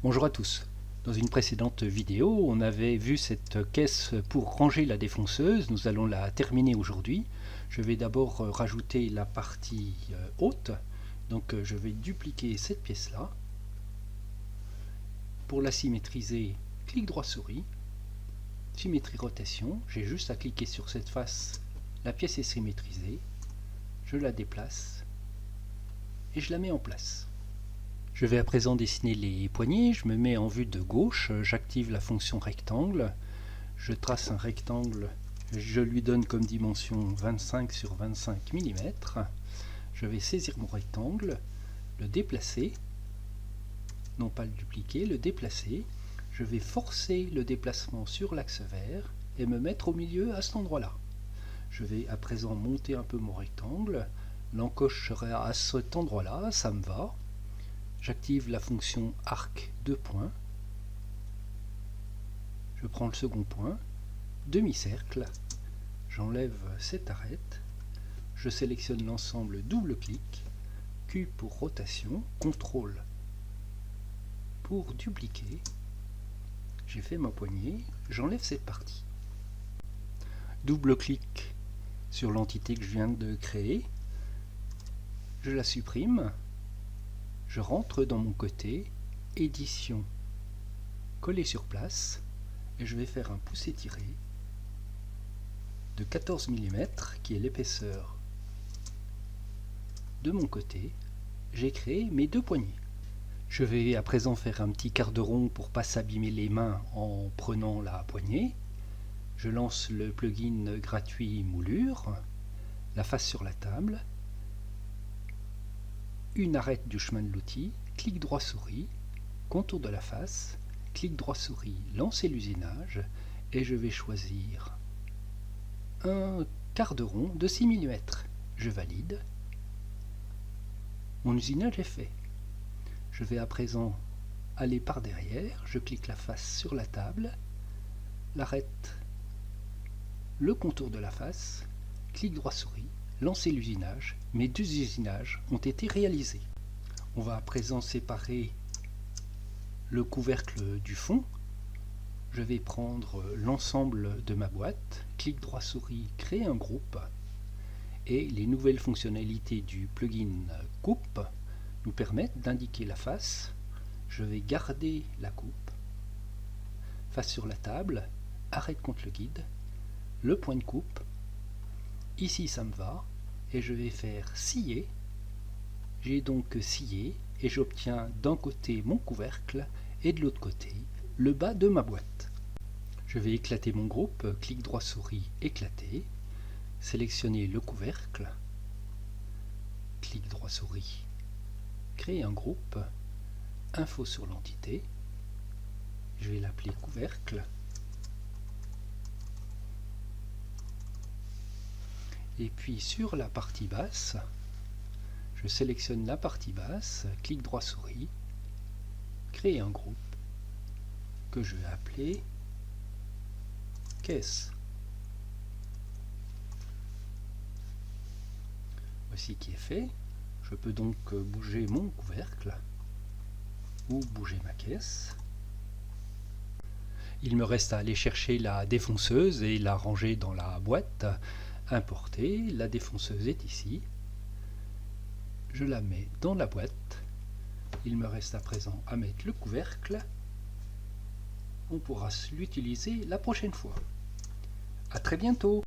Bonjour à tous. Dans une précédente vidéo, on avait vu cette caisse pour ranger la défonceuse. Nous allons la terminer aujourd'hui. Je vais d'abord rajouter la partie haute. Donc je vais dupliquer cette pièce-là. Pour la symétriser, clic droit souris, symétrie rotation. J'ai juste à cliquer sur cette face. La pièce est symétrisée. Je la déplace et je la mets en place. Je vais à présent dessiner les poignées. Je me mets en vue de gauche, j'active la fonction rectangle, je trace un rectangle, je lui donne comme dimension 25 sur 25 mm. Je vais saisir mon rectangle, le déplacer, non pas le dupliquer, le déplacer. Je vais forcer le déplacement sur l'axe vert et me mettre au milieu à cet endroit-là. Je vais à présent monter un peu mon rectangle, l'encoche sera à cet endroit-là, ça me va. J'active la fonction arc 2 points. Je prends le second point, demi-cercle, j'enlève cette arête, je sélectionne l'ensemble, double-clic, Q pour rotation, CTRL pour dupliquer. J'ai fait ma poignée, j'enlève cette partie. Double-clic sur l'entité que je viens de créer, je la supprime. Je rentre dans mon côté, édition, coller sur place, et je vais faire un pouce étiré de 14 mm, qui est l'épaisseur de mon côté. J'ai créé mes deux poignées. Je vais à présent faire un petit quart de rond pour ne pas s'abîmer les mains en prenant la poignée. Je lance le plugin gratuit moulure, la face sur la table, une arête du chemin de l'outil, clic droit souris, contour de la face, clic droit souris, lancer l'usinage, et je vais choisir un quart de rond de 6 mm. Je valide. Mon usinage est fait. Je vais à présent aller par derrière, je clique la face sur la table, l'arête, le contour de la face, clic droit souris, lancer l'usinage. Mes deux usinages ont été réalisés. On va à présent séparer le couvercle du fond. Je vais prendre l'ensemble de ma boîte, clic droit souris, créer un groupe, et les nouvelles fonctionnalités du plugin coupe nous permettent d'indiquer la face. Je vais garder la coupe, face sur la table, arrête contre le guide, le point de coupe, ici ça me va, et je vais faire scier. J'ai donc scié et j'obtiens d'un côté mon couvercle et de l'autre côté le bas de ma boîte. Je vais éclater mon groupe, clic droit souris, éclater, sélectionner le couvercle, clic droit souris, créer un groupe, info sur l'entité, je vais l'appeler couvercle. Et puis sur la partie basse, je sélectionne la partie basse, clic droit souris, créer un groupe que je vais appeler caisse. Voici qui est fait. Je peux donc bouger mon couvercle ou bouger ma caisse. Il me reste à aller chercher la défonceuse et la ranger dans la boîte. Importer, la défonceuse est ici. Je la mets dans la boîte. Il me reste à présent à mettre le couvercle. On pourra l'utiliser la prochaine fois. À très bientôt.